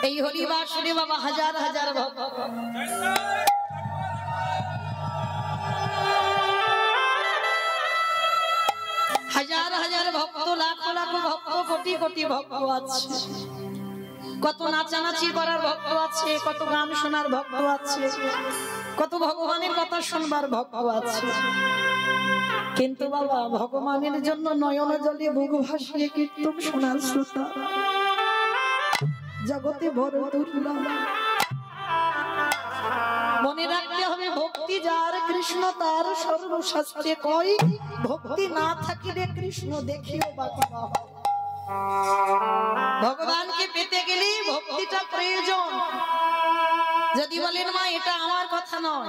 এই হরিবাস রে বাবা হাজার হাজার ভক্ত, হাজার হাজার ভক্ত, লাখো লাখো ভক্ত, কোটি কোটি ভক্ত আছে। কত নাচানাচি করার ভক্ত আছে, কত গান শোনার ভক্ত আছে, কত ভগবানের কথা শুনবার ভক্ত আছে। কিন্তু বাবা ভগবানের জন্য নয়ন জলে বুক ভাসিয়ে কীর্তন শোনার শ্রোতা জগতে বড় দুর্লভ। মনে রাখতে হবে ভক্তি যার কৃষ্ণ তার সর্বশাস্ত্রে কয়, ভক্তি না থাকিলে কৃষ্ণ দেখিও বাকি। ভগবানকে পেতে গেলে ভক্তিটা প্রয়োজন। যদি বলেন মা এটা আমার কথা নয়,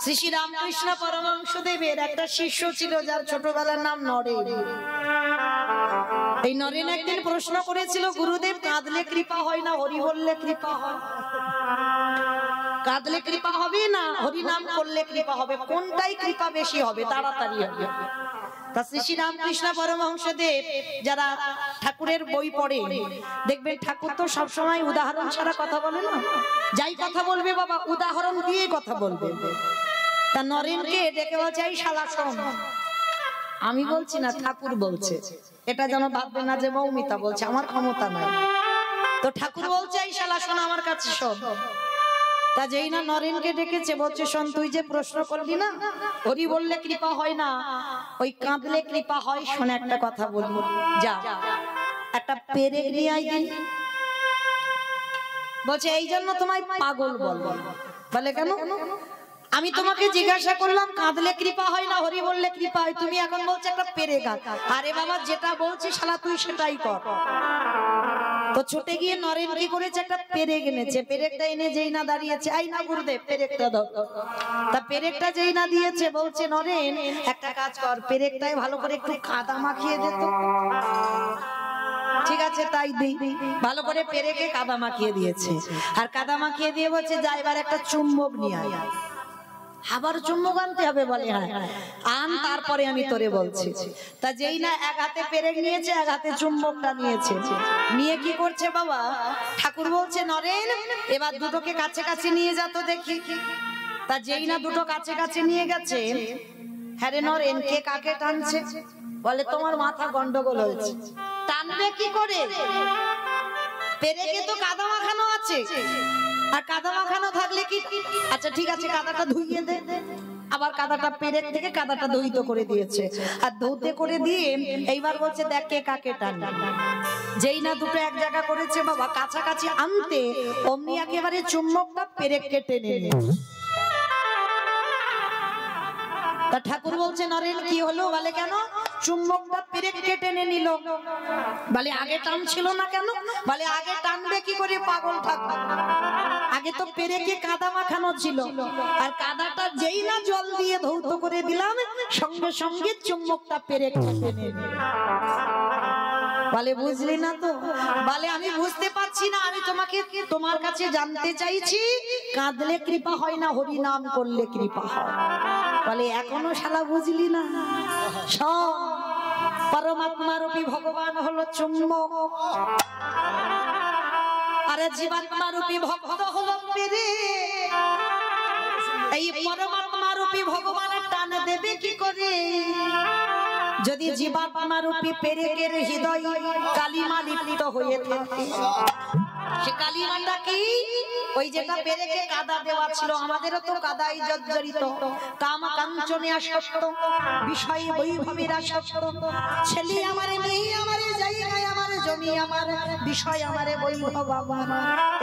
শ্রী শ্রী রামকৃষ্ণ পরমহংসদেবের একটা শিষ্য ছিল যার ছোটবেলার নাম নরেন। এই নরেন একদিন প্রশ্ন করেছিল, গুরুদেব কাঁদলে কৃপা হয় না হরি বললে কৃপা হয়? কাঁদলে কৃপা হবে না হরি নাম করলে কৃপা হবে, কোনটাই কৃপা বেশি হবে, তাড়াতাড়ি হবে? তা শ্রী শ্রী রামকৃষ্ণ পরমহংসদেব যারা ঠাকুরের বই পড়ে দেখবেন ঠাকুর তো সবসময় উদাহরণ ছাড়া কথা বলে না, যাই কথা বলবে বাবা উদাহরণ দিয়ে কথা বলবে। তা নরেনকে ডেকে বলছে, এই শালা শোন, আমি বলছি না ঠাকুর বলছে, এটা যেন ভাববে না যে মৌমিতা বলছে, আমার ক্ষমতা নাই। তো ঠাকুর বলছে, এই শালা শোন আমার কাছে শোন। তা যেই না নরেনকে ডেকেছে বলছে, শোন তুই যে প্রশ্ন করলি না হরি বললে কৃপা হয় না ওই কাঁদলে কৃপা হয়, শোন একটা কথা বলবো, যা একটা পেরেক নিয়ে আই দিন। বলছে এই জন্য তোমায় পাগল বলবো। বলে কেন? আমি তোমাকে জিজ্ঞাসা করলাম কাঁদলে কৃপা হয় না হরি বললে কৃপা হয়, তুমি এখন বলছো একটা পেরেক। আরে বাবা যেটা বলছি শালা তুই সেটাই কর। তো ছুটে গিয়ে নরেন কি করেছে, একটা পেরেক এনেছে। পেরেকটা এনে যেই না দাঁড়িয়েছে, আই না গুরুদেব পেরেকটা দাও। তা পেরেকটা যেই না দিয়েছে বলছে, নরেন একটা কাজ কর, পেরেকটায় ভালো করে একটু কাদা মাখিয়ে দে তো। ঠিক আছে তাই দিই। ভালো করে পেরেকে কাদা মাখিয়ে দিয়েছে, আর কাদা মাখিয়ে দিয়ে বলছে যা এবার একটা চুম্বক নিয়ে আয়। আবার চুম্বক আনতে হবে? বলে হ্যাঁ আন, তারপরে আমি তোরে বলছি। তা যেই না এক হাতে পেরেক নিয়েছে, এক হাতে চুম্বকটা নিয়েছে, নিয়ে কি করছে বাবা, ঠাকুর বলছে নরেন এবার দুটোকে কাছে কাছে নিয়ে যা তো দেখি। তা যেই না দুটো কাছে কাছে নিয়ে গেছে, হ্যাঁ রে নরেন কে কাকে টানছে? বলে তোমার মাথা গন্ডগোল হয়েছে। টানবে কি করে? পেরেকে তো কাদা মাখানো আছে, আর কাদা মাখানো থাকলে কি, আচ্ছা ঠিক আছে কাদাটা ধুইয়ে দে। আবার কাদাটা পেরেক থেকে কাদাটা ধুইতে করে দিয়েছে, আর ধুতে করে দিয়ে এইবার বলছে দেখ কে কাকে টানে। যেই না দুটো এক জায়গা করেছে বাবা কাছাকাছি আনতে, অমনি একেবারে চুম্বকটা পেরেককে টেনে নিয়েছে। তা ঠাকুর বলছে নরেন কি হলো? বলে কেন? চুম্বকটা পেরেককে টেনে নিল। বলে আগে টান ছিল না কেন? বলে আগে টানবে কি করে পাগল ঠাকুর, আগে তো পেরেকে কাদা মাখানো ছিল, আর কাদাটা যেই না জল দিয়ে ধৌত করে দিলাম সঙ্গে সঙ্গে চুম্বকটা পেরেককে টেনে নিল। বলে বুঝলি না তো? বলে আমি বুঝতে পারছি না, আমি তোমাকে তোমার কাছে জানতে চাইছি কাঁদলে কৃপা হয় না হরি নাম করলে কৃপা হয়। বলে এখনো শালা বুঝলি না? পরমাত্মা রূপী ভগবান হলো চুম্বক, আর জীবাত্মা রূপী ভক্ত হলো পেরেক। এই পরমাত্মা রূপী ভগবানের টান দেবে কি করে যদি জীবাত্মা রূপী পেরেকের হৃদয় কালিমা লিপ্ত হয়ে থাকে? সে কালিমাটা কি? ওই যেটা পেরেকে কাদা দেওয়া ছিল, আমাদেরও তো কাদাই জর্জরিত, কাম কাঞ্চনে আসক্ত, বিষয় বৈভবের আসক্ত, ছেলে আমারে মেয়ে আমারে জায়গায় আমার জমি আমার বিষয় আমারে বৈভব আমার,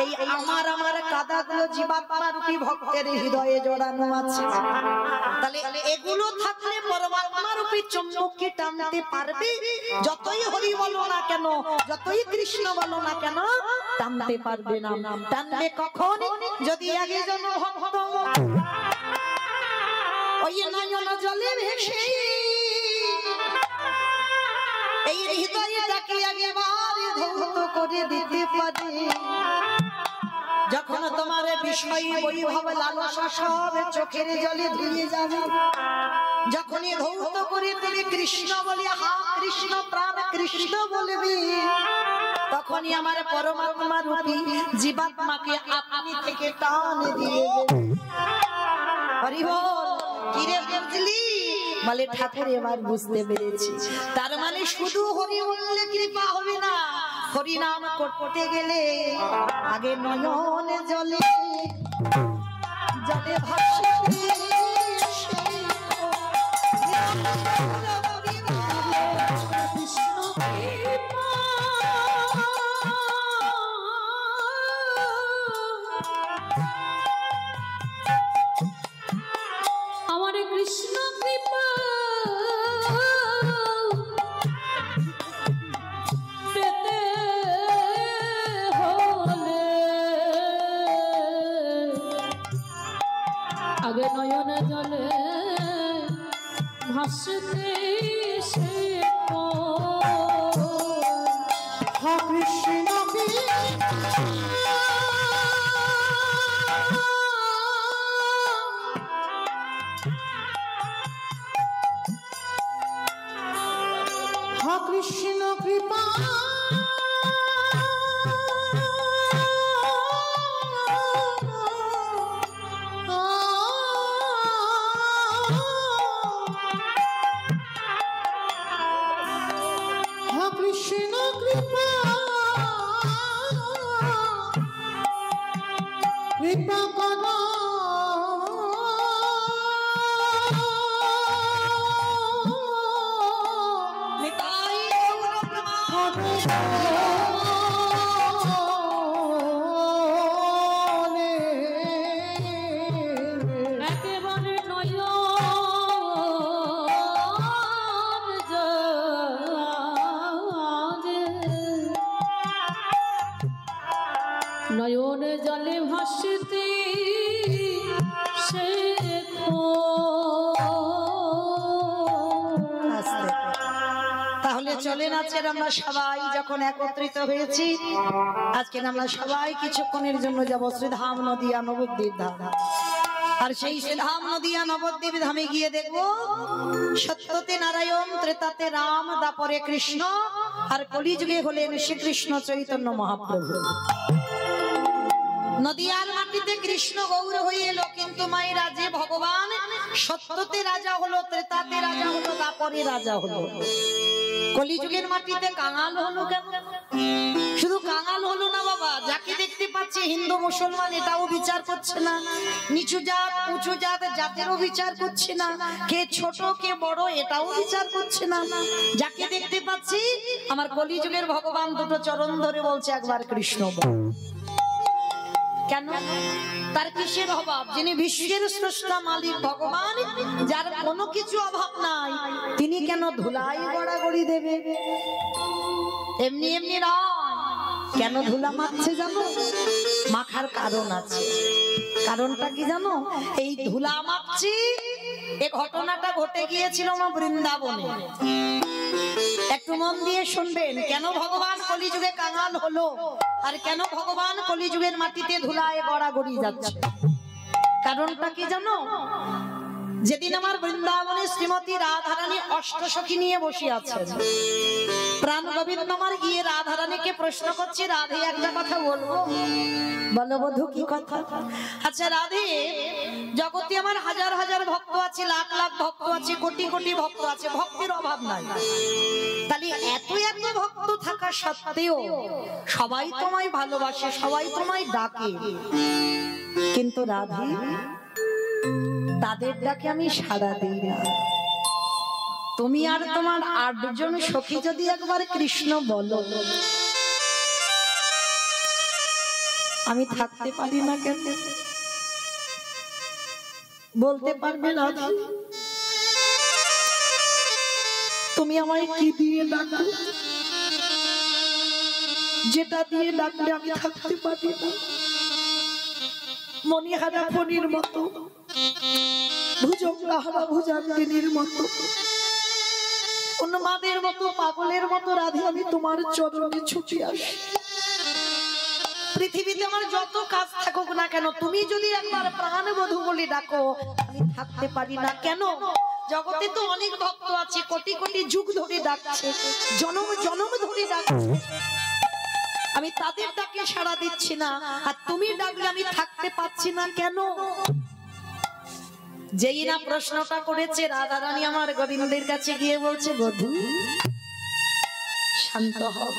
এই আমার আমার কাদাগুলো জীবাত্মা রূপী ভক্তের হৃদয়ে জড়ানো আছে। তাহলে এগুলো থাকলে পরমাত্মা রূপী চুম্বককে টানতে পারবে? যতই হরি বলো না কেন, যতই কৃষ্ণ বলো না কেন, টানতে পারবে না। টানবে কখন? যদি আগে যেন ভক্ত ওই নয়ন জলে ভেসে এই হৃদয়টাকে আগেবারে ধৌত করে দিতে পারে। যখন তোমার বিষয় বৈভব লালসা সব চোখের জলে ধুয়ে যাবে, যখনই ধৌত করে তুমি কৃষ্ণ বলে হা কৃষ্ণ প্রাণ কৃষ্ণ বলবে, তখনই আমার পরমাত্মা রূপী জীবাত্মাকে আপনি থেকে টান দিয়ে দেবেন। হরি বল। কিরে বুঝলি? বলে ঠাকুর এবার বুঝতে পেরেছি। তার মানে শুধু হরি বললে কৃপা হবে না, হরি নাম করতে গেলে আগে নয়ন জলে জলে ভাসে আমার কৃষ্ণ কৃপা পেতে হলে আগে নয়ন জলে ভাসতে শেখো। কৃষ্ণ কৃষ্ণ কৃপা কৃষ্ণ কৃপা কৃপা করো নয়ন জলে ভাসতে শেখো। তাহলে চলেন আজকে আমরা সবাই যখন একত্রিত হয়েছি, আজকে আমরা সবাই কিছুক্ষণের জন্য যাব শ্রীধাম নদিয়া নবদ্বীপ ধাম। আর সেই শ্রীধাম নদিয়া নবদ্বীপ ধামে গিয়ে দেখবো সত্যতে নারায়ণ, ত্রেতাতে রাম, দাপরে কৃষ্ণ, আর কলিযুগে হলেন শ্রীকৃষ্ণ চৈতন্য মহাপ্রভু। নদিয়ার মাটিতে কৃষ্ণ গৌর হয়ে এলো, কিন্তু মায়ের রাজে ভগবান সত্যতে রাজা হলো, ত্রেতাতে রাজা হলো, দাপরে রাজা হলো। কলিযুগের মাটিতে কাঙাল হলো কেন? শুধু কাঙাল হলো না বাবা, যাকে দেখতে পাচ্ছে হিন্দু মুসলমান এটাও বিচার করছে না, নিচু জাত উঁচু জাত জাতেরও বিচার করছে না, কে ছোট কে বড় এটাও বিচার করছে না। যাকে দেখতে পাচ্ছি আমার কলিযুগের ভগবান দুটো চরণ ধরে বলছে একবার কৃষ্ণ বল। কেন? তার কিসের অভাব? যিনি বিশ্বের স্রষ্টা মালিক ভগবান, যার কোনো কিছু অভাব নাই, তিনি কেন ধুলাই গড়াগড়ি দেবে? এমনি এমনি নয়। কেন ধুলা মাখছে জানো? মাখার কারণ আছে। কারণটা কি জানো? এই ধুলা মাখছি, এই ঘটনাটা ঘটে গিয়েছিল আমার বৃন্দাবনে। একটু মন দিয়ে শুনবেন, কেন ভগবান কলিযুগে কাঙাল হলো আর কেন ভগবান কলিযুগের মাটিতে ধুলায় গড়াগড়ি যাচ্ছে। কারণটা কি জানো? যেদিন আমার বৃন্দাবনে শ্রীমতী রাধারানী অষ্টসখী নিয়ে বসে আছেন, প্রাণ গোবিন্দ আমার গিয়ে রাধারানীকে প্রশ্ন করছে, রাধে একটা কথা বলবো? বলো বধূ, কি কথা? আচ্ছা রাধে, জগতে আমার হাজার হাজার ভক্ত আছে, লাখ লাখ ভক্ত আছে, কোটি কোটি ভক্ত আছে, ভক্তের অভাব নাই। তাহলে এত এত ভক্ত থাকা সত্ত্বেও সবাই তোমায় ভালোবাসে, সবাই তোমায় ডাকে, কিন্তু রাধে তাদের ডাকে আমি সাড়া দিই না। তুমি আর তোমার 8 জন সখী যদি একবার কৃষ্ণ বলো, আমি থাকতে পারি না কেন? বলতে পারবে না তুমি আমায় কি দিয়ে ডাকো, যেটা দিয়ে ডাকলে আমি থাকতে পারি না? মণিহারা ফণির মতো, ভুজঙ্গাহারা ভুজাঙ্গিনীর মতো, উন্মাদের মতো, পাগলের মতো রাধে আমি তোমার চরণে ছুটে আসি। পৃথিবীতে আমার যত কাজ থাকুক না কেন, তুমি যদি একবার প্রাণ বধূ বলে ডাকো, আমি থাকতে পারি না। কেন? জগতে তো অনেক ভক্ত আছে, কোটি কোটি যুগ ধরে ডাকছে, জনম জনম ধরে ডাকছে, আমি তাদের ডাকে সাড়া দিচ্ছি না, আর তুমি ডাকলে আমি থাকতে পাচ্ছি না কেন? যেই না প্রশ্নটা করেছে রাধারানী আমার গোবিন্দের কাছে গিয়ে বলছে, বধূ শান্ত হও,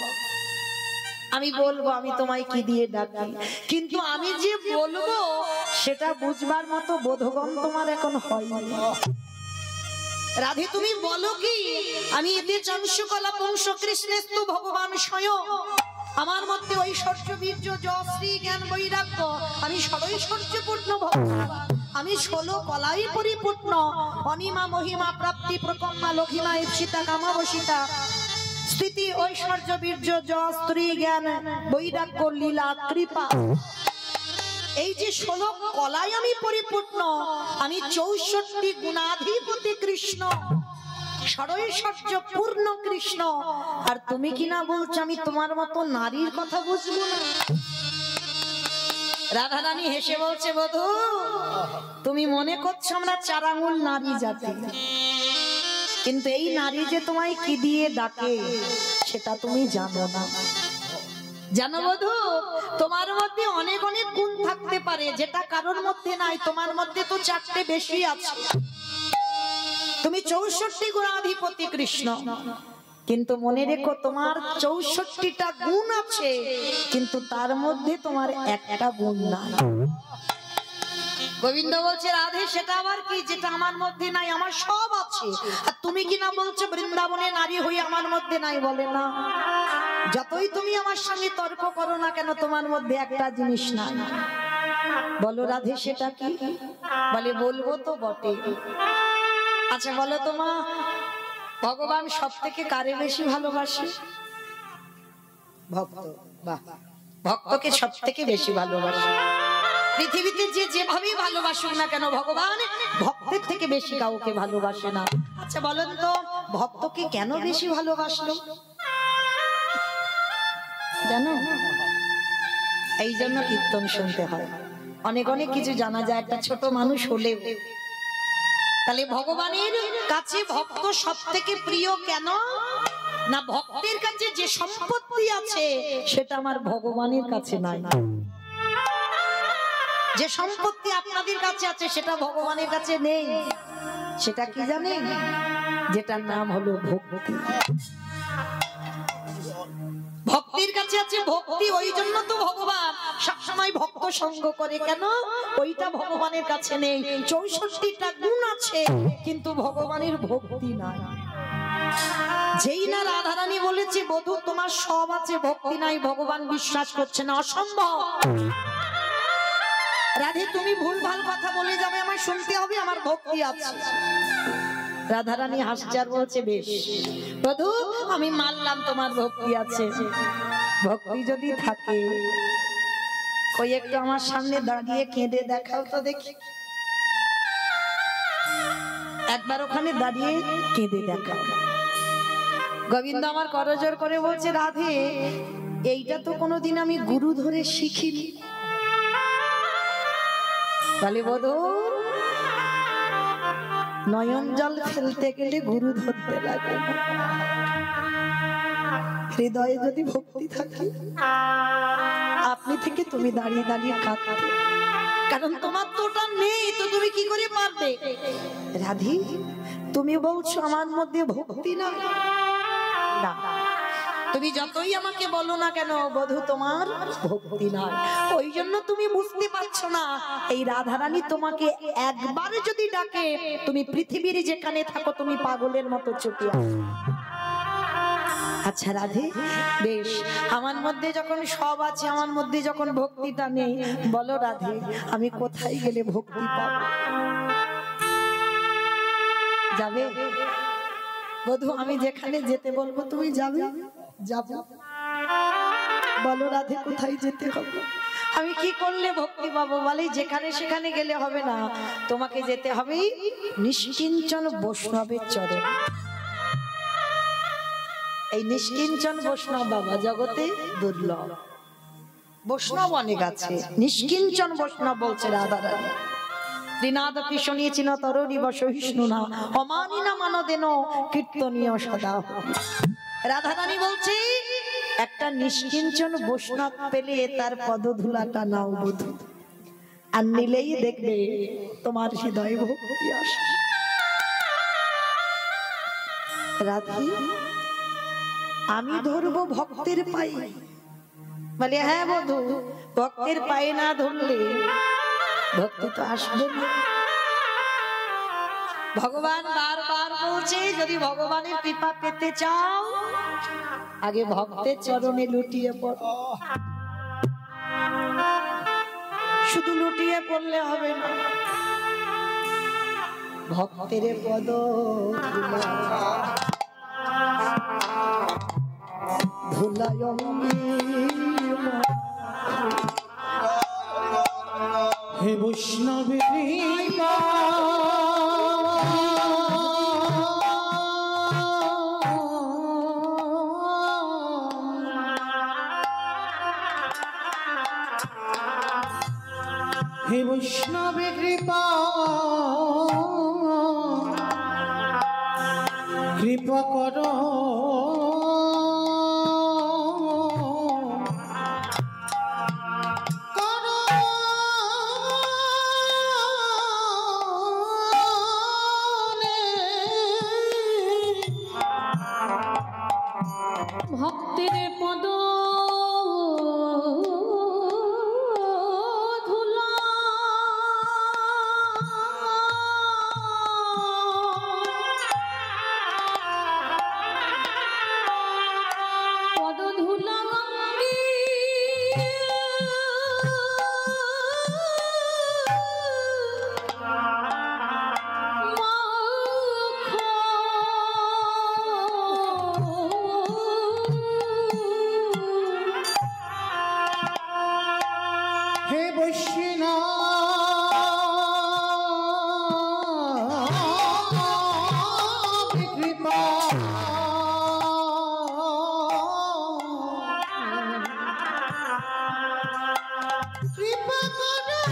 আমি বলবো আমি তোমায় কি দিয়ে ডাকি, কিন্তু আমি যে বলবো সেটা বুঝবার মতো বোধগম্য তোমার এখন হয়নি। রাধে তুমি বলো কি? আমি এতে চংসকলা পংশ কৃষ্ণেস্তু ভগবান স্বয়ং, আমার মধ্যে ঐশ্বর্য বীর্য যশ্রী জ্ঞান বৈরাগ্য, আমি ষড়ৈশ্বর্যপূর্ণ ভগবান, আমি 16 কলাই পরিপূর্ণ, অনিমা মহিমা প্রাপ্তি প্রকম্মা লঘিমা ঈপ্সিতা কামাবসিতা স্থিতি ঐশ্বর্য বীর্য যশ্রী জ্ঞান বৈরাগ্য লীলা কৃপা, এই যে 16 কলাই আমি পরিপূর্ণ, আমি 64 গুণাধিপতি কৃষ্ণ, ষড়ৈশ্বর্য পূর্ণ কৃষ্ণ, আর তুমি কিনা বলছো আমি তোমার মতো নারীর কথা বুঝবো না? রাধারানী হেসে বলছে, বধূ তুমি মনে করছো আমরা 4 আঙ্গুল নারী জাতি, কিন্তু এই নারী যে তোমায় কি দিয়ে ডাকে সেটা তুমি জানো না। জানো বধূ, তোমার মধ্যে অনেক অনেক গুণ থাকতে পারে যেটা কারোর মধ্যে নাই, তোমার মধ্যে তো 4টে বেশি আছে। তুমি 64 গুণাধিপতি কৃষ্ণ, কিন্তু মনে রেখো তোমার 64টা গুণ আছে, কিন্তু তার মধ্যে তোমার একটা গুণ নাই। গোবিন্দ বলছে, রাধে সেটা আবার কি যেটা আমার মধ্যে নাই? আমার সব আছে, আর তুমি কিনা বলছো বৃন্দাবনে নারী হয়ে আমার মধ্যে নাই। বলে না, যতই তুমি আমার সঙ্গে তর্ক করো না কেন তোমার মধ্যে একটা জিনিস নাই। বলো রাধে সেটা কি? বলে বলবো তো বটে। আচ্ছা বলো তো মা, ভগবান সব থেকে কারে বেশি ভালোবাসে? ভক্ত। বাহ, ভক্তকে সব থেকে বেশি ভালোবাসে। পৃথিবীতে যে যেভাবেই ভালোবাসুক না কেন ভগবান ভক্তের থেকে বেশি কাউকে ভালোবাসে না। আচ্ছা বলেন তো ভক্তকে কেন বেশি ভালোবাসলো? জানো, এই জন্য কীর্তন শুনতে হয়, অনেক অনেক কিছু জানা যায় একটা ছোট মানুষ হলে। তাহলে ভগবানের কাছে ভক্ত সব থেকে প্রিয় কেন না? ভক্তের কাছে যে সম্পত্তি আছে সেটা আমার ভগবানের কাছে নাই। যে সম্পত্তি আপনাদের কাছে আছে সেটা ভগবানের কাছে নেই। সেটা কি জানেন? যেটার নাম হলো ভক্তি। ভক্তির কাছে আছে ভক্তি, ওই জন্য তো ভগবান সবসময় ভক্ত সঙ্গ করে। কেন? ওইটা ভগবানের কাছে নেই। 64টা গুণ আছে কিন্তু ভগবানের ভক্তি নাই। যেই না রাধারানী বলেছে বধূ তোমার সব আছে ভক্তি নাই, ভগবান বিশ্বাস করছে না, অসম্ভব। রাধে তুমি ভুল ভাল কথা বলে যাবে, আমার শুনতে হবে, আমার ভক্তি আছে। রাধারানী হাসছে আর বলছে, বেশ বধূ আমি মানলাম তোমার ভক্তি আছে। ভক্তি যদি থাকে কই একটু আমার সামনে দাঁড়িয়ে কেঁদে দেখাও তো দেখি। একবার ওখানে দাঁড়িয়ে কেঁদে দেখাও। গোবিন্দ আমার করজোর করে বলছে, রাধে এইটা তো কোনোদিন আমি গুরু ধরে শিখিনি। বলে বধূ নয়ন জল ফেলতে গেলে গুরু ধরতে লাগে। হৃদয়ে যদি ভক্তি থাকে আপনি থেকে তুমি দাঁড়িয়ে দাঁড়িয়ে কাঁদতে, কারণ তোমার তো ওটা নেই, তো তুমি কি করে পারবে? রাধি তুমি বলছো আমার মধ্যে ভক্তি নাই, না তুমি যতই আমাকে বলো না কেন বধূ তোমার ভক্তি নাই। ওই জন্য তুমি বুঝতে পারছো না, এই রাধারানী তোমাকে একবার যদি ডাকে তুমি পৃথিবীর যেখানে থাকো তুমি পাগলের মতো ছুটে আসো। আচ্ছা রাধে বেশ, আমার মধ্যে যখন সব আছে, আমার মধ্যে যখন ভক্তিটা নেই, বলো রাধে আমি কোথায় গেলে ভক্তি পাবো? যাবে বধূ? আমি যেখানে যেতে বলবো তুমি যাবে? যাব। বলো রাধে কোথায় যেতে হবে? আমি কি করলে ভক্তি পাবো? বলে যেখানে সেখানে গেলে হবে না, তোমাকে যেতে হবে নিষ্কিঞ্চন বৈষ্ণবের চরণ। এই নিষ্কিঞ্চন বৈষ্ণব বাবা জগতে দুর্লভ। বৈষ্ণব অনেক আছে, নিষ্কিঞ্চন বৈষ্ণব বলছে রাধারানী। ত্রিনাদপি শুনিয়েছিল তরণী বসহিষ্ণু না অমানি না মানদেন কীর্তনীয় সদা। রাধারানী বলছে একটা নিষ্কিঞ্চন বৈষ্ণব পেলে তার পদধূলাটা নাও বধূ, আর নিলেই দেখবে তোমার হৃদয় ভক্তি আসে। রাধি, আমি ধরবো ভক্তের পায়ে। বলে হ্যাঁ বধূ, ভক্তের পায়ে না ধরলে ভক্তি তো আসবে না। ভগবান বারবার বলছে, যদি ভগবানের কৃপা পেতে চাও আগে ভক্তের চরণে লুটিয়ে পড়ো। শুধু লুটিয়ে পড়লে হবে না, ভক্তের পদ ধুলায় হে বৈষ্ণবের হে বৈষ্ণবে কৃপা কৃপা করো, ভক্তের পদ ধুলা পদ ধুলা হে বৈষ্ণব কৃপা কৃপা করো,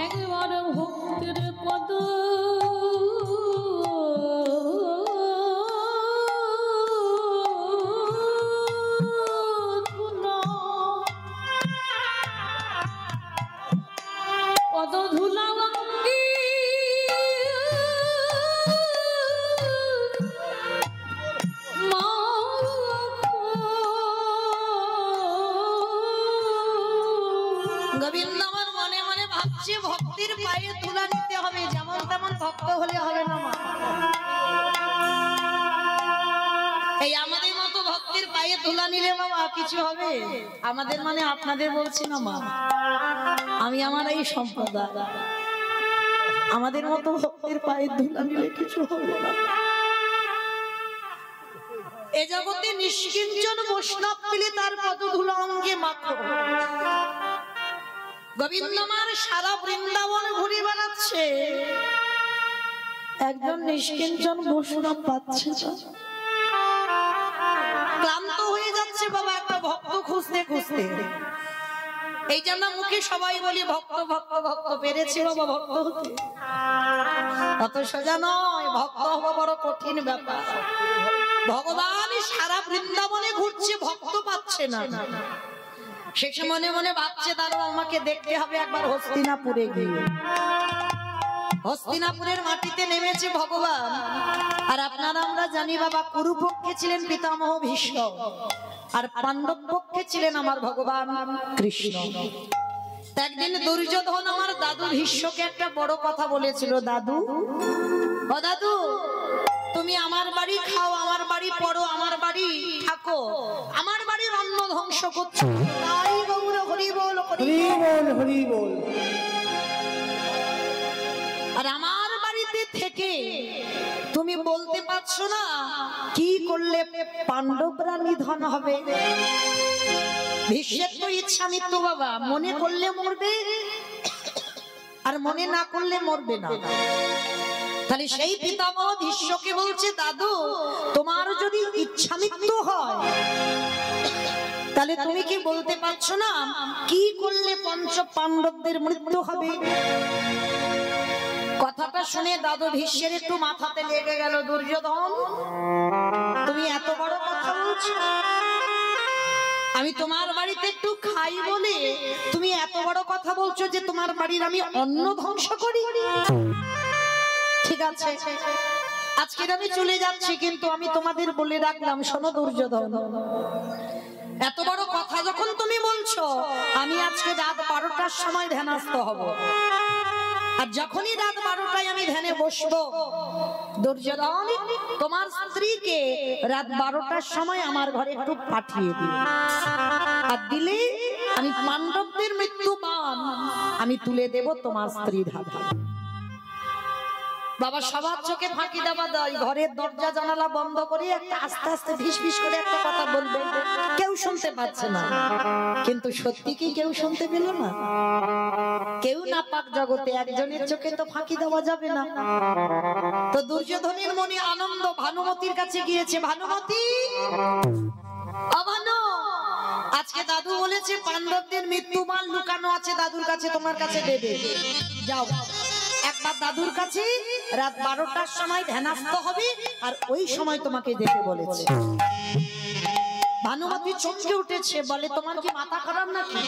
একবার ভক্তের পদ পদ ধুলা গোবিন্দ আমার মনে মনে ভাবছে ভক্তির পায়ে তুলা নিতে হবে, যেমন তেমন ভক্ত হলে হবে না মা। এই আমাদের মতো ভক্তির পায়ে তুলা নিলে বাবা কিছু হবে? আমাদের মানে আপনাদের বলছি না মা, আমি আমার এই সম্প্রদায়, আমাদের মতো ভক্তির পায়ে তুলা নিলে কিছু হবে না। এ জগতে নিষ্কিঞ্চন বৈষ্ণব পেলে তার পদধূলা অঙ্গে মাখো। গোবিন্দ আমার সারা বৃন্দাবন ঘুরে বেড়াচ্ছে, একজন নিষ্কিঞ্চন বৈষ্ণব পাচ্ছে না। ক্লান্ত হয়ে যাচ্ছে বাবা একটা ভক্ত খুঁজতে খুঁজতে। এই জন্য মুখে সবাই বলি ভক্ত ভক্ত ভক্ত, পেরেছি বাবা ভক্ত হতে? অত সোজা নয়, ভক্ত হওয়া বড় কঠিন ব্যাপার। ভগবান সারা বৃন্দাবনে ঘুরছে, ভক্ত পাচ্ছে না। শেষে মনে মনে ভাবছে তারও আমাকে দেখতে হবে একবার হস্তিনাপুরে গিয়ে। হস্তিনাপুরের মাটিতে নেমেছে ভগবান। আর আপনারা আমরা জানি বাবা, কুরুপক্ষে ছিলেন পিতামহ ভীষ্ম, আর পাণ্ডব পক্ষে ছিলেন আমার ভগবান কৃষ্ণ। একদিন দুর্যোধন আমার দাদু ভীষ্মকে একটা বড় কথা বলেছিল, দাদু ও দাদু, তুমি আমার বাড়ি খাও, আমার বাড়ি পড়ো, আমার বাড়ি থাকো, আমার বাড়ির অন্ন ধ্বংস করছো। তাই গৌর হরি বল, হরি বল, হরি বল। আর আমার বাড়িতে থেকে তুমি বলতে পারছো না কি করলে পাণ্ডবরা নিধন হবে? ভীষ্মের তো ইচ্ছা মৃত্যু বাবা, মনে করলে মরবে আর মনে না করলে মরবে না। তাহলে সেই পিতামহ ভীষ্মকে বলছে, দাদু তোমার যদি ইচ্ছা মৃত্যু হয় তাহলে তুমি কি বলতে পারছো না কি করলে পঞ্চ পাণ্ডবদের মৃত্যু হবে? কথাটা শুনে দাদু ভীষ্মের একটু মাথাতে লেগে গেল। দুর্যোধন, তুমি এত বড় কথা বলছো? আমি তোমার বাড়িতে একটু খাই বলে তুমি এত বড় কথা বলছো যে তোমার বাড়ির আমি অন্ন ধ্বংস করি? ঠিক আছে, আজকে আমি চলে যাচ্ছি, কিন্তু আমি তোমাদের বলে রাখলাম, শোনো দুর্যোধন, এত বড় কথা যখন তুমি বলছো, আমি আজকে রাত 12টার সময় ধ্যানস্থ হব। আর যখনই রাত 12টায় আমি ধ্যানে বসবো, দুর্যোধন তোমার স্ত্রীকে রাত 12টার সময় আমার ঘরে একটু পাঠিয়ে দিও। আর দিলে আমি পাণ্ডবদের মৃত্যু বান আমি তুলে দেব তোমার স্ত্রীর হাতে। বাবা সবার চোখে ফাঁকি দেওয়া দেয়, ঘরের দরজা জানালা বন্ধ করে একটা আস্তে আস্তে ভিস ভিস করে একটা কথা বলবে, কেউ শুনতে পাচ্ছে না। কিন্তু সত্যি কি কেউ শুনতে পেল না? কেউ না পাক জগতে, একজনের চোখে তো ফাঁকি দেওয়া যাবে না। তো দুর্যোধনের মনে আনন্দ, ভানুমতির কাছে গিয়েছে। ভানুমতি, অভানু, আজকে দাদু বলেছে পাণ্ডবদের মৃত্যুবান লুকানো আছে, দাদুর কাছে তোমার কাছে দেবে। যাও একবার দাদুর কাছে রাত 12টার সময় ধ্যানস্থ হবে, আর ওই সময় তোমাকে যেতে বলেছে। ভানুমতি চমকে উঠেছে, বলে তোমার কি মাথা খারাপ নাকি?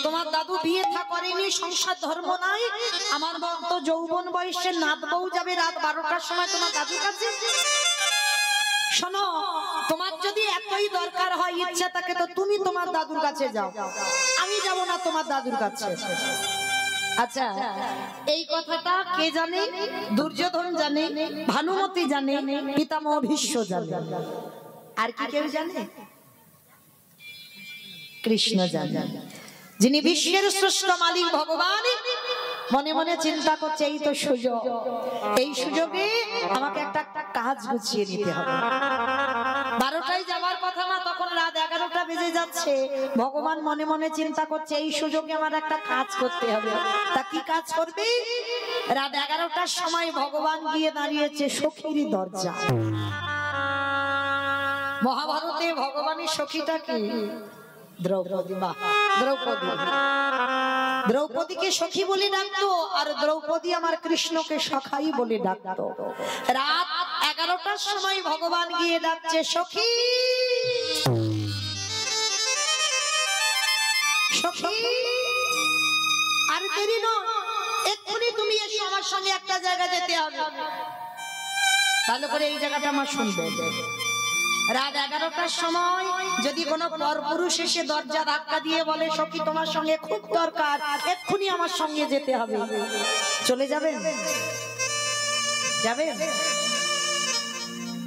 তোমার দাদু বিয়ে থা করেনি, সংসার ধর্ম নাই, আমার তো যৌবন বয়সের নাত বউ যাবে রাত 12টার সময় তোমার দাদুর কাছে? শোনো, তোমার যদি এতই দরকার হয়, ইচ্ছা থাকে, তো তুমি তোমার দাদুর কাছে যাও, আমি যাব না তোমার দাদুর কাছে। আচ্ছা, এই কথাটা কে জানে? দুর্যোধন জানে, ভানুমতি জানে, পিতামহ ভীষ্ম জানে। আর কি কেউ জানে? কৃষ্ণ জানে, যিনি বিশ্বের শ্রেষ্ঠ মালিক ভগবান। মনে মনে চিন্তা করছে, এই তো সুযোগ, এই সুযোগে আমাকে একটা কাজ গুছিয়ে নিতে হবে। 12টায় যাবার কথা না, তখন রাত 11টা বেজে যাচ্ছে। ভগবান মনে মনে চিন্তা করছে, এই সুযোগে আমার একটা কাজ করতে হবে। তা কি কাজ করবে? রাত 11টার সময় ভগবান গিয়ে দাঁড়িয়েছে সখীর দরজা। মহাভারতে ভগবানের সখীটা কি? দ্রৌপদী। মা দ্রৌপদী, দ্রৌপদীকে সখী বলে ডাকতো, আর দ্রৌপদী আমার কৃষ্ণকে সখাই বলে ডাকতো। রাত 11টার সময় ভগবান গিয়ে ডাকছে, সখী সখী, আর দেরি নয়, এক্ষুনি তুমি এসো, আমার সঙ্গে একটা জায়গা যেতে হবে। ভালো করে এই জায়গাটা আমার শুনবে। রাত 11টার সময় যদি কোনো পরপুরুষ এসে দরজা ধাক্কা দিয়ে বলে, সখী তোমার সঙ্গে খুব দরকার, এক্ষুনি আমার সঙ্গে যেতে হবে, চলে যাবেন? যাবেন?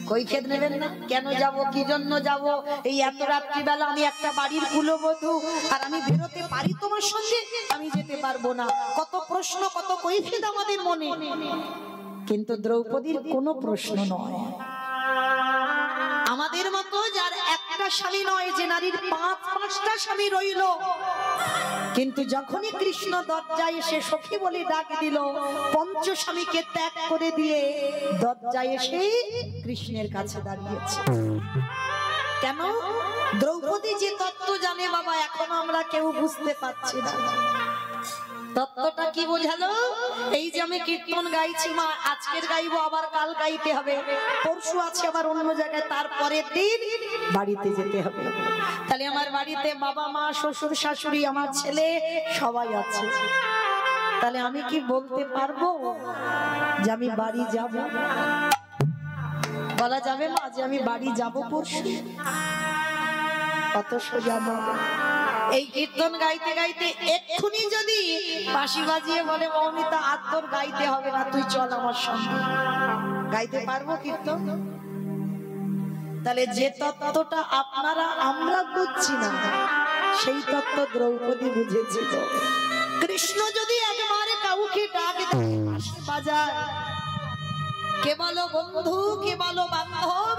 কই খেদ নেবেন না? কেন যাব, কি জন্য যাব? এই এত রাত্রিবেলা আমি একটা বাড়ির কুলবধূ, আর আমি বেরোতে পারি তোমার সঙ্গে? আমি যেতে পারবো না। কত প্রশ্ন, কত কৈফিয়ত আমাদের মনে। কিন্তু দ্রৌপদীর কোনো প্রশ্ন নয়। আমাদের মতো যার একটা স্বামী নয়, যে নারীর 5-5টা স্বামী রইল, কিন্তু যখনই কৃষ্ণ দরজায় এসে সখী বলে ডাক দিল, পঞ্চ স্বামীকে ত্যাগ করে দিয়ে দরজায় এসে কৃষ্ণের কাছে দাঁড়িয়েছে। কেন? দ্রৌপদী যে তত্ত্ব জানে বাবা, এখনো আমরা কেউ বুঝতে পারছি না। তত্ত্বটা কি বোঝালো? এই যে আমি কীর্তন গাইছি, মা আজকের গাইবো, আবার কাল গাইতে হবে, পরশু আছে আবার অন্য জায়গায়, তারপরের দিন বাড়িতে যেতে হবে। তাহলে আমার বাড়িতে বাবা মা শ্বশুর শাশুড়ি আমার ছেলে সবাই আছে। তাহলে আমি কি বলতে পারবো যে আমি বাড়ি যাব? বলা যাবে মা যে আমি বাড়ি যাব পরশু? কত সোজা নয়। এই কীর্তন গাইতে গাইতে এক্ষুনি যদি বাঁশি বাজিয়ে বলে, মৌমিতা আর তোর গাইতে হবে না, তুই চল আমার সঙ্গে, গাইতে পারবো কীর্তন? তাহলে যে তত্ত্বটা আপনারা আমরা বুঝছি না, সেই তত্ত্ব দ্রৌপদী বুঝেছিল। কৃষ্ণ যদি একবারে কাউকে ডাক বাজায়, কে বলো বন্ধু, কে বলো বান্ধব,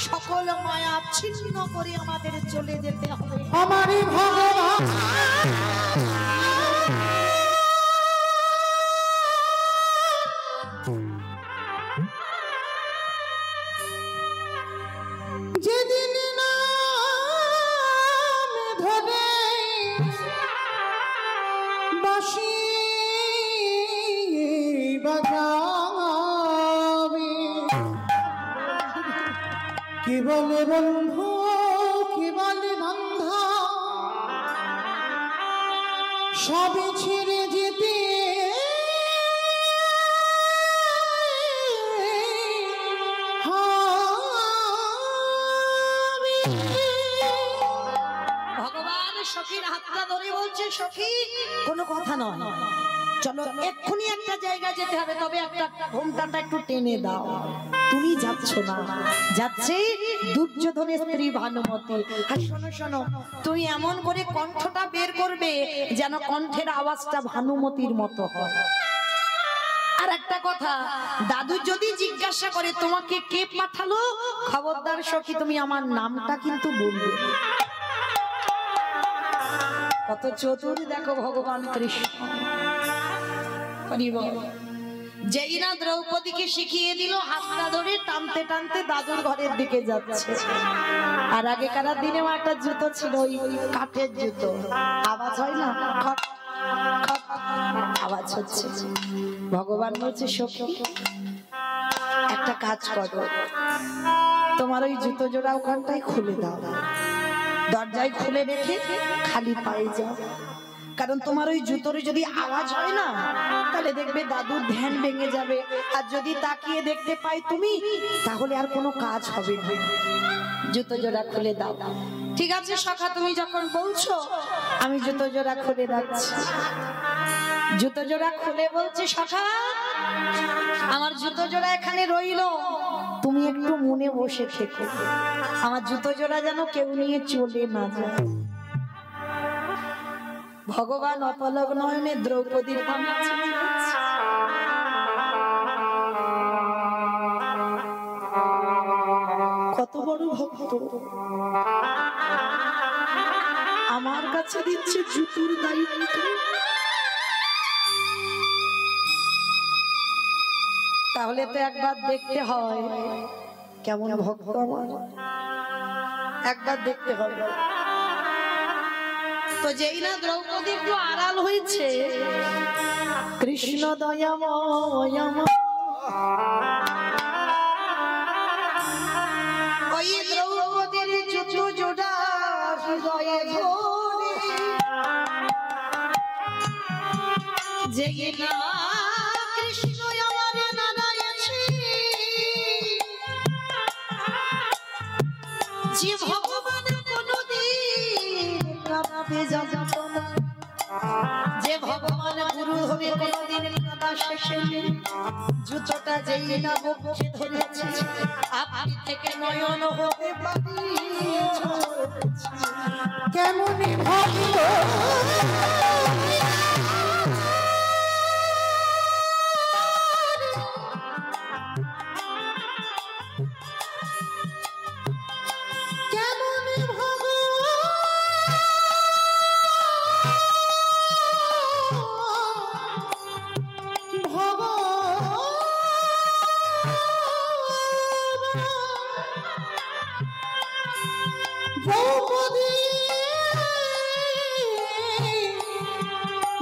সকল মায়া ছিন্ন করে আমাদের চলে যেতে হবে। আমারই ভগবান বাঁশি বাজাবে কি বলে বন্ধু কি বলে বান্ধা সবে ছেড়ে যেতে ভগবান সখীর হাতটা ধরে বলছে, সখী কোনো কথা নয়, চলো এক্ষুনি একটা জায়গায় যেতে হবে, তবে একটা ঘোমটাটা একটু টেনে দাও। তুমি যাচ্ছ না, যাচ্ছে দুর্যোধনের স্ত্রী ভানুমতি। আর শোনো শোনো, তুমি এমন করে কণ্ঠটা বের করবে যেন কণ্ঠের আওয়াজটা ভানুমতির মতো হয়। আর একটা কথা, দাদু যদি জিজ্ঞাসা করে তোমাকে কে পাঠালো, খবরদার সখী তুমি আমার নামটা কিন্তু বলবে। কত চতুর দেখো ভগবান কৃষ্ণ। যেই না দ্রৌপদীকে শিখিয়ে দিল, হাতটা ধরে টানতে টানতে দাদুর ঘরের দিকে যাচ্ছে। আর আগেকার দিনেও একটা জুতো ছিল, ওই কাঠের জুতো, আওয়াজ হয় না, খট খট আওয়াজ হচ্ছে। ভগবান বলছে, সখী একটা কাজ করো, তোমার ওই জুতো জোড়া ওখানটাই খুলে দাও, দরজায় খুলে রেখে খালি পায়ে যাও। কারণ তোমার ওই জুতোর যদি আওয়াজ হয় না, তাহলে দেখবে দাদুর ধ্যান ভেঙে যাবে। আর যদি তাকিয়ে দেখতে পাই তুমি, তাহলে আর কোনো কাজ হবে না। জুতো জোড়া খুলে দাও। ঠিক আছে সখা, তুমি যখন বলছো আমি জুতো জোড়া খুলে রাখছি। জুতো জোড়া খুলে বলছে, সখা আমার জুতো জোড়া এখানে রইলো, তুমি একটু মনে বসে থেকো, আমার জুতো জোড়া যেন কেউ নিয়ে চলে না যায়। ভগবান অপলক নয়নে দ্রৌপদীর কত বড় ভক্ত, আমার কাছে দিচ্ছে জুতোর দায়িত্ব। তাহলে তো একবার দেখতে হয় কেমন ভক্ত আমার, একবার দেখতে হবে। তো যেই না দ্রৌপদী একটু আড়াল হয়েছে, কৃষ্ণ দয়াময় ওই দ্রৌপদীর জুতো জোড়া হৃদয়ে ধরে, যেই না কৃষ্ণ আমার নানায়েছে, যে ভগবান কোনদিন কাঁদতে যাবো না, যে ভগবান গুরু ধরে কোনদিন কাঁদা শেষে, জুতোটা যেই না বুকে ধরেছে, আপনি থেকে নয়ন হতে পারি কেমন ভক্ত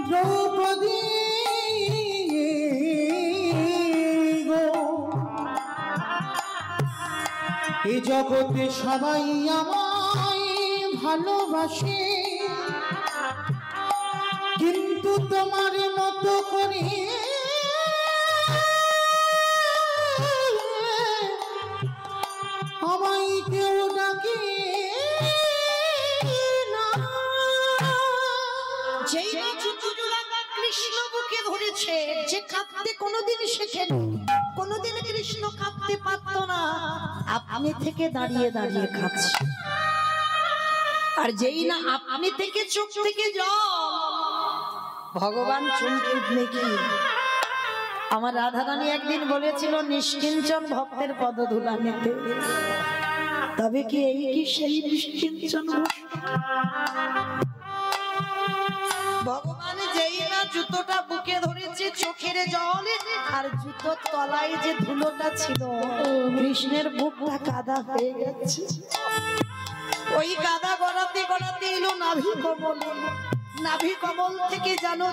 দ্রৌপদী গো, এ জগতে সবাই আমায় ভালোবাসে, কিন্তু তোমার মতো করে আমায় কেউ ডাকে না। যেই না জুতো জোড়া কৃষ্ণ বুকে ধরেছে, যে কাঁদতে কোনোদিন শেখেনি, কোনোদিন কৃষ্ণ কাঁদতে পারতো না, আপনি থেকে দাঁড়িয়ে দাঁড়িয়ে খাচ্ছে। আর যেই না আপনি থেকে চোখ থেকে জল, ভগবান চমকে উঠলে কি। আমার রাধারানী একদিন বলেছিল নিষ্কিঞ্চন ভক্তের পদধূলা নিতে, তবে কি এই কি সেই নিষ্কিঞ্চন? ভগবান যেই না জুতোটা বুকে ধরেছে, চোখের জল আর জুতোর তলায় যে ধুলোটা ছিল, কৃষ্ণের বুকটা কাদা হয়ে গেছে। ওই কাদা গড়াতে গড়াতে এলো নাভি কমলে, নাভি কমল থেকে জানো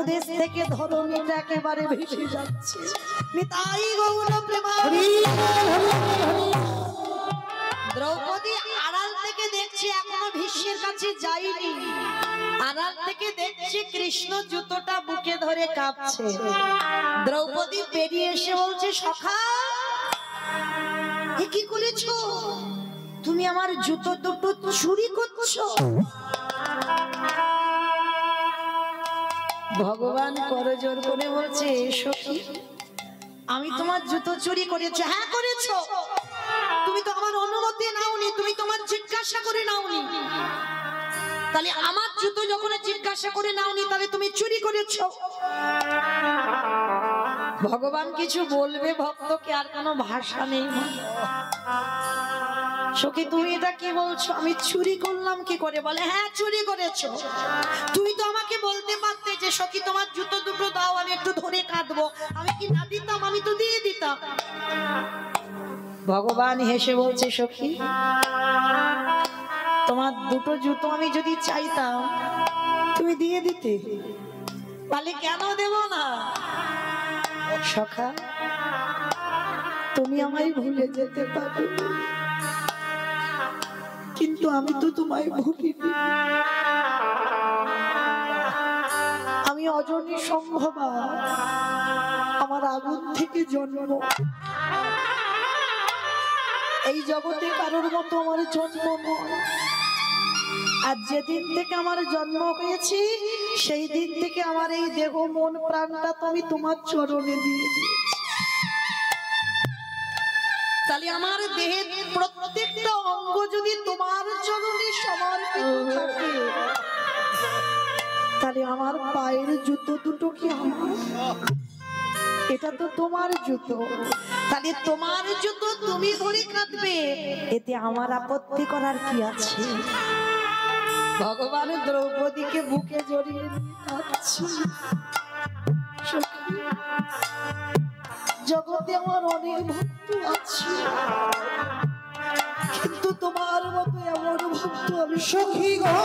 দেশ থেকে ধরণীটা একেবারে ভেসে যাচ্ছে। নিতাই গৌর প্রেমানন্দে। দ্রৌপদী আড়াল থেকে দেখছে, এখনো ভীষ্মের কাছে যায়নি। আড়াল থেকে দেখছে কৃষ্ণ জুতোটা বুকে ধরে কাঁপছে। দ্রৌপদী বেরিয়ে এসে বলছে, সখা এ কি করেছো? তুমি আমার জুতো দুটো চুরি করছো? ভগবান করজোর করে বলছে, সখী আমি তোমার জুতো চুরি করেছো? হ্যাঁ করেছো। তুমি তো আমার অনুমতি নাওনি, তুমি তোমার জিজ্ঞাসা করে নাওনি। তাহলে আমার জুতো যখন জিজ্ঞাসা করে নাওনি, তাহলে তুমি চুরি করেছো। ভগবান কিছু বলবে ভক্তকে, আর কোনো ভাষা নেই। সখী তুমি এটা কি বলছো? আমি চুরি করলাম কি করে? বলে হ্যাঁ চুরি করেছো। তুমি তো আমাকে বলতে পারতে যে সখী তোমার জুতো দুটো দাও, আমি একটু ধরে কাঁদবো। আমি কি না দিতাম? আমি তো দিয়ে দিতাম। ভগবান হেসে বলছে, সখী তোমার দুটো জুতো আমি যদি চাইতাম তুমি দিয়ে দিতে। বলে কেন দেব না? সখা তুমি আমায় ভুলে যেতে পারো, কিন্তু আমি তো তোমায় ভুলিনি। আমি অজনী সম্ভবা, আমার আগুন থেকে জন্ম। এই জগতে কারোর মতো আমার জন্ম নয়। আর যেদিন থেকে আমার জন্ম হয়েছে, সেই দিন থেকে আমার এই দেহ মন প্রাণটা তুমি তোমার চরণে দিয়ে দিয়েছি। তাহলে আমার দেহের প্রত্যেকটা অঙ্গ যদি তোমার চরণে সমর্পিত থাকে, তাহলে আমার পায়ের জুতো দুটো কি আমার? এটা তো তোমার জুতো। তাহলে তোমার জুতো তুমি ধরে কাঁদবে, এতে আমার আপত্তি করার কি আছে? ভগবান দ্রৌপদীকে বুকে জড়িয়ে কাঁদছে। জগতে আমার অনেক ভক্ত আছে, কিন্তু তোমার মতো এমন ভক্ত আমি সখী গো।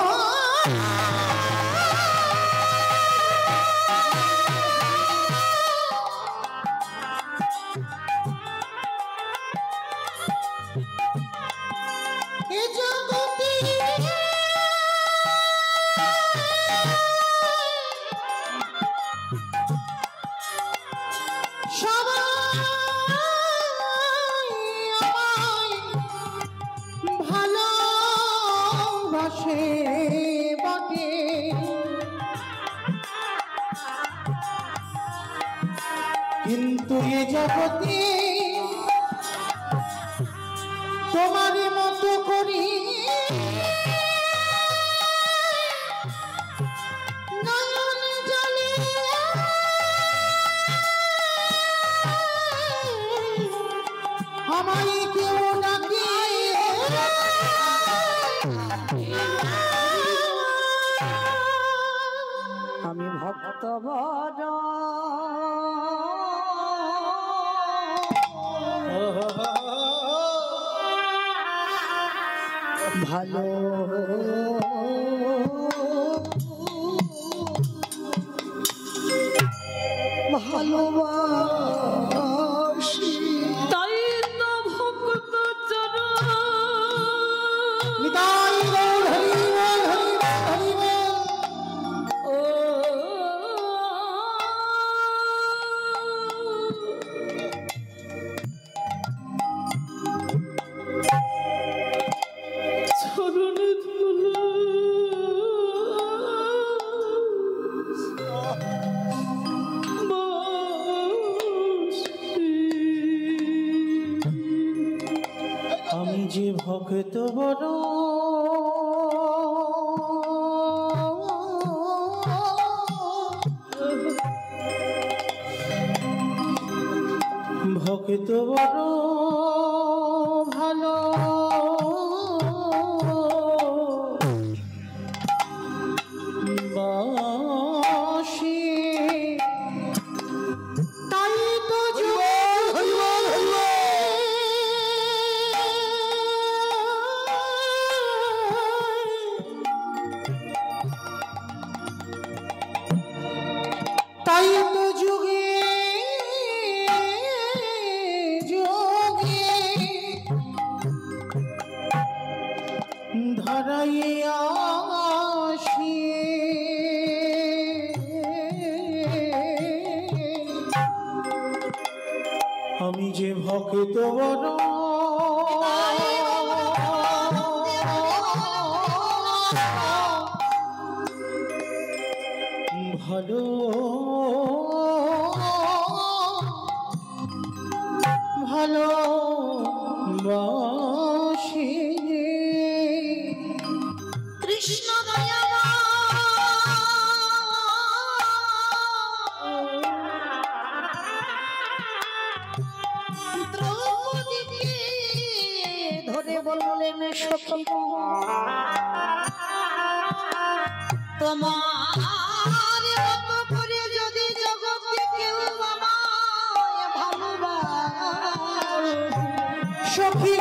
কিন্তু এ জগতে তোমার মতো করি নয়ন জলে আমায় কেউ ডাকে। আমি ভক্ত বড় ভালো, ভালোবাসি, তাই তো ভক্ত চরণ। নিতাই গৌর হরি বল, হরি বল, হরি বল। ও চরণে ধুলো আমি যে ভক্ত বড় ভক্ত বড় ভালো বাসি, তাই তো আমি যে ভক্ত বড় ভালো ভালো বাসি কৃষ্ণ দ্রৌপদীকে ধরে বললেন সখী তোমার মতো করে যদি জগতে কেউ আমায় ভালোবাসে সখী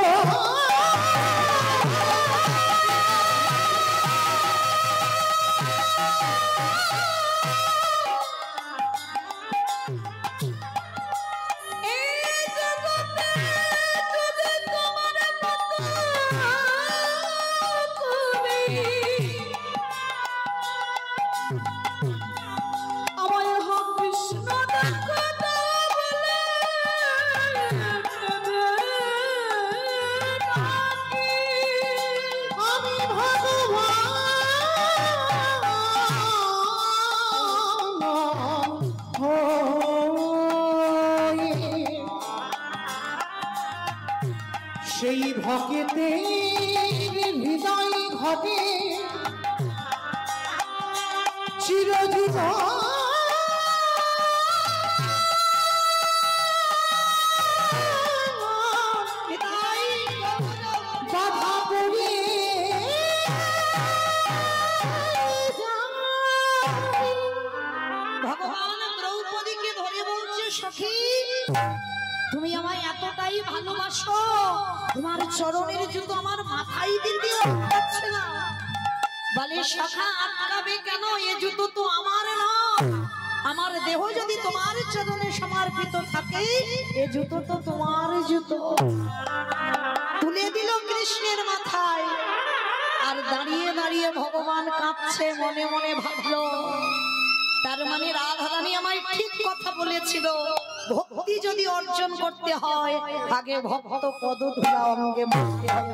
সেই ভক্তের হৃদয় ঘটে চিরজীবন বাধা পড়ে ভগবান দ্রৌপদীকে ধরে বলছে সখী তুমি আমায় এতটাই ভালোবাসো তোমার চরণের জুতো আমার মাথায় দিতে পারছে না বলে সখা আটকাবে কেন এ জুতো তো আমার না আমার দেহ যদি তোমার চরণে সমর্পিত থাকে এ জুতো তো তোমার জুতো তুলে দিল কৃষ্ণের মাথায় আর দাঁড়িয়ে দাঁড়িয়ে ভগবান কাঁপছে মনে মনে ভাবলো তার মানে রাধারানী আমায় ঠিক কথা বলেছিল ভক্তি যদি অর্জন করতে হয় আগে ভক্ত পদ ধরা অঙ্গে মানতে হবে।